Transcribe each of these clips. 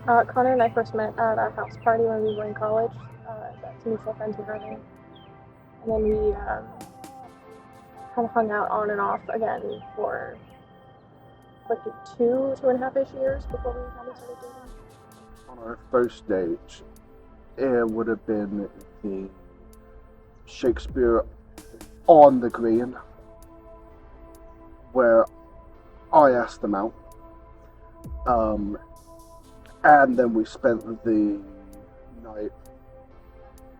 Connor and I first met at a house party when we were in college. That's mutual friends were having, and then we kind of hung out on and off again for like 2.5-ish years before we kind of started dating. On our first date, it would have been the Shakespeare on the Green, where I asked them out. Um, and then we spent the night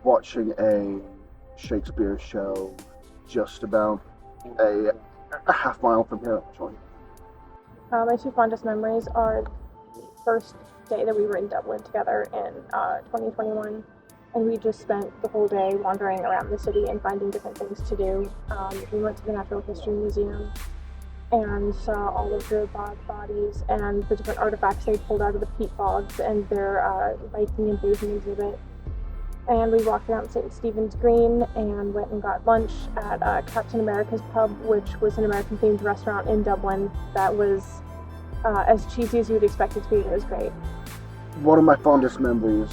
watching a Shakespeare show just about a half mile from here, actually. My two fondest memories are the first day that we were in Dublin together in 2021, and we just spent the whole day wandering around the city and finding different things to do. We went to the Natural History Museum and saw all of the bog bodies and the different artifacts they pulled out of the peat bogs and their Viking and bathing exhibit. And we walked around St. Stephen's Green and went and got lunch at Captain America's Pub, which was an American-themed restaurant in Dublin that was as cheesy as you would expect it to be. It was great. One of my fondest memories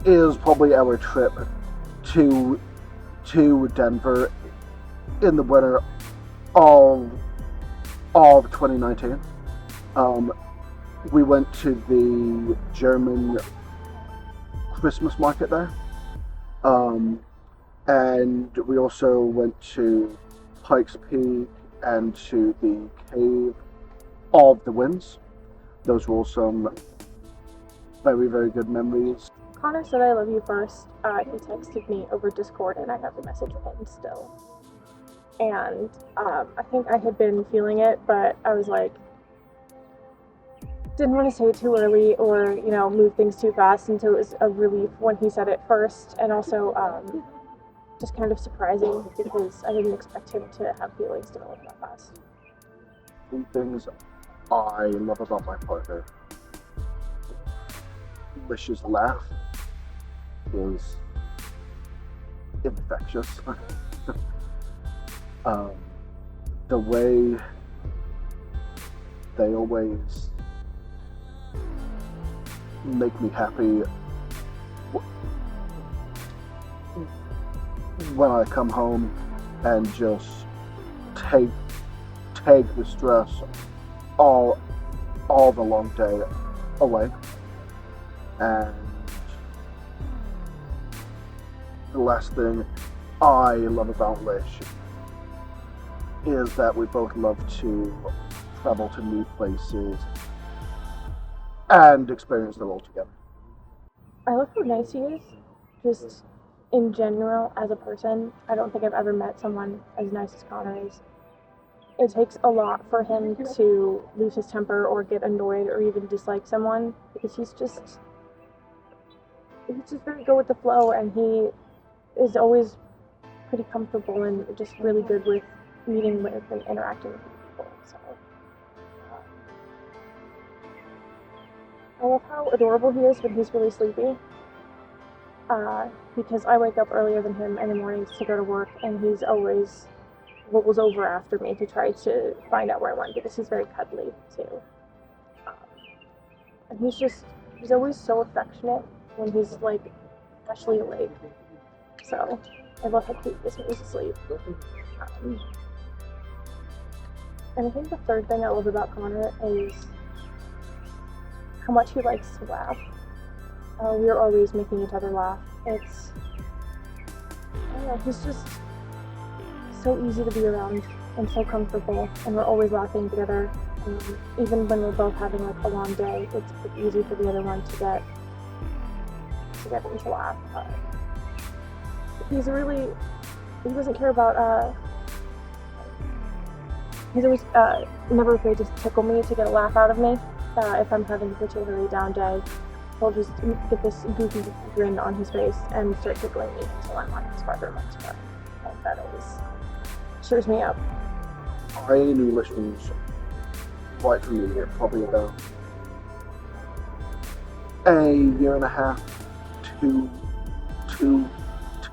is probably our trip to Denver in the winter of 2019. We went to the German Christmas market there, and we also went to Pikes Peak and to the Cave of the Winds. Those were all some very, very good memories. Connor said I love you first. He texted me over Discord, and I have the message pinned still. And I think I had been feeling it, but I was like, didn't want to say it too early or, move things too fast. And so it was a relief when he said it first, and also just kind of surprising because I didn't expect him to have feelings develop that fast. Three things I love about my partner. Alicia's laugh is infectious. The way they always make me happy when I come home and just take the stress all the long day away. And the last thing I love about Lish is that we both love to travel to new places and experience them all together. I love how nice he is, just in general as a person. I don't think I've ever met someone as nice as Connor is. It takes a lot for him to lose his temper or get annoyed or even dislike someone because he's just very good with the flow, and he is always pretty comfortable and just really good with meeting with and interacting with people. So I love how adorable he is when he's really sleepy. Because I wake up earlier than him in the mornings to go to work, and he's always rolls over after me to try to find out where I went because he's very cuddly too. And he's always so affectionate when he's like freshly awake. So I love how cute he is when he's asleep. And I think the third thing I love about Connor is how much he likes to laugh. We're always making each other laugh. I don't know, he's just so easy to be around and so comfortable, and we're always laughing together. And even when we're both having like a long day, it's pretty easy for the other one to get them to laugh. He doesn't care about, he's always never afraid to tickle me to get a laugh out of me. If I'm having a particularly down day, he'll just get this goofy grin on his face and start tickling me until I'm on his farther next part. And that always cheers me up. I knew Lish was quite familiar, probably about a year and a half, two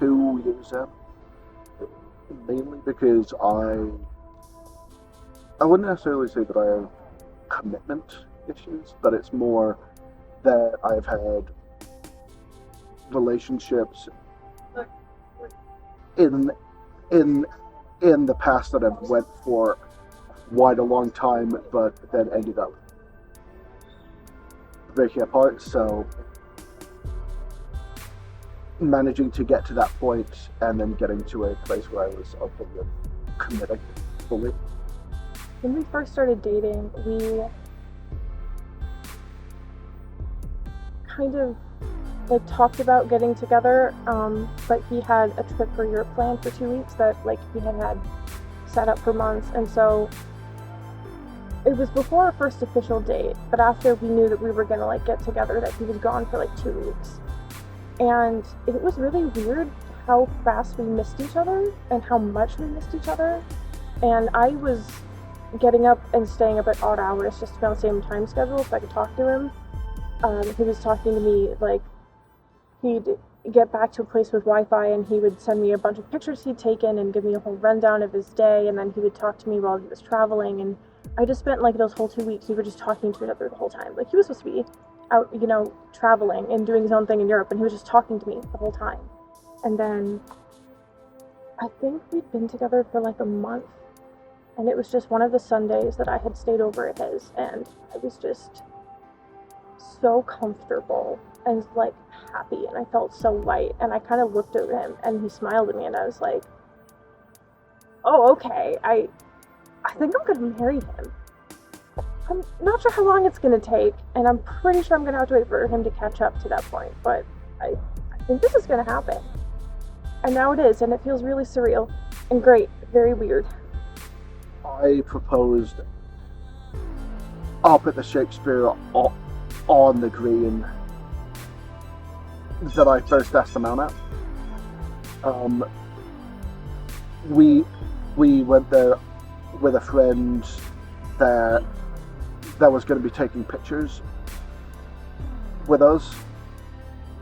years in. Mainly because I wouldn't necessarily say that I have commitment issues, but it's more that I've had relationships in in in the past that I've went for quite a long time, but then ended up breaking apart. So managing to get to that point and then getting to a place where I was okay with committing fully. When we first started dating, we kind of like talked about getting together, but he had a trip for Europe planned for 2 weeks that like he had set up for months, and so it was before our first official date, but after we knew that we were gonna like get together, that he was gone for like 2 weeks. And it was really weird how fast we missed each other and how much we missed each other. And I was getting up and staying up at odd hours just to be on the same time schedule so I could talk to him. He was talking to me like he'd get back to a place with Wi-Fi and he would send me a bunch of pictures he'd taken and give me a whole rundown of his day, and then he would talk to me while he was traveling. And I just spent like those whole 2 weeks, we were just talking to each other the whole time. Like he was supposed to be out, traveling and doing his own thing in Europe, and he was just talking to me the whole time. And then I think we'd been together for like a month, and it was just one of the Sundays that I had stayed over at his, and I was just so comfortable and like happy, and I felt so light. And I kind of looked at him and he smiled at me, and I was like, oh, okay, I think I'm gonna marry him. I'm not sure how long it's gonna take, and I'm pretty sure I'm gonna have to wait for him to catch up to that point, but I think this is gonna happen. And now it is, and it feels really surreal and great, very weird. I proposed up at the Shakespeare on the green that I first asked him out at. We went there with a friend that was going to be taking pictures with us,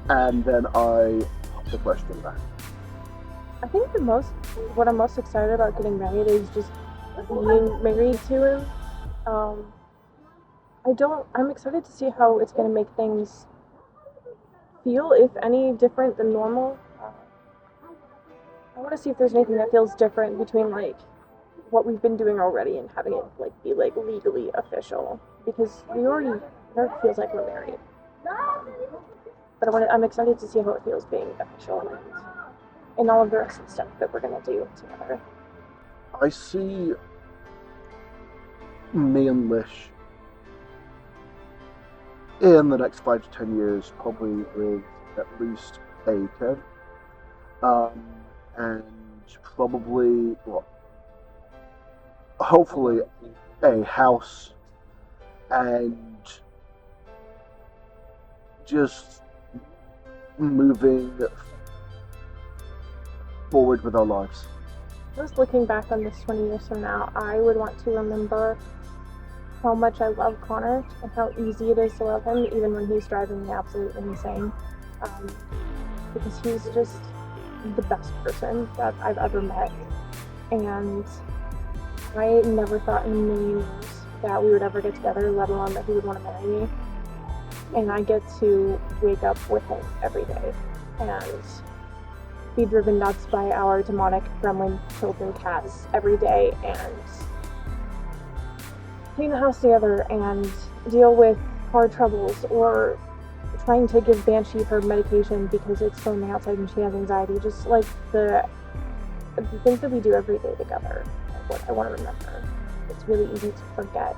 and then I popped the question back. I think what I'm most excited about getting married is just being married to him. I'm excited to see how it's going to make things feel, if any, different than normal. I want to see if there's anything that feels different between like what we've been doing already and having it like be like legally official, because it already feels like we're married. But I'm excited to see how it feels being official and all of the rest of the stuff that we're gonna do together. I see me and Lish in the next 5 to 10 years, probably with at least a kid, and probably hopefully a house, and just moving forward with our lives. Just looking back on this 20 years from now, I would want to remember how much I love Connor and how easy it is to love him, even when he's driving me absolutely insane. Because he's just the best person that I've ever met. And I never thought in a million years that we would ever get together, let alone that he would want to marry me. And I get to wake up with him every day and be driven nuts by our demonic gremlin children cats every day, and clean the house together and deal with car troubles, or trying to give Banshee her medication because it's storming outside and she has anxiety. Just like the things that we do every day together, what I want to remember. It's really easy to forget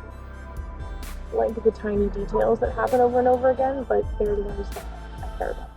like the tiny details that happen over and over again, but they're the ones that I care about.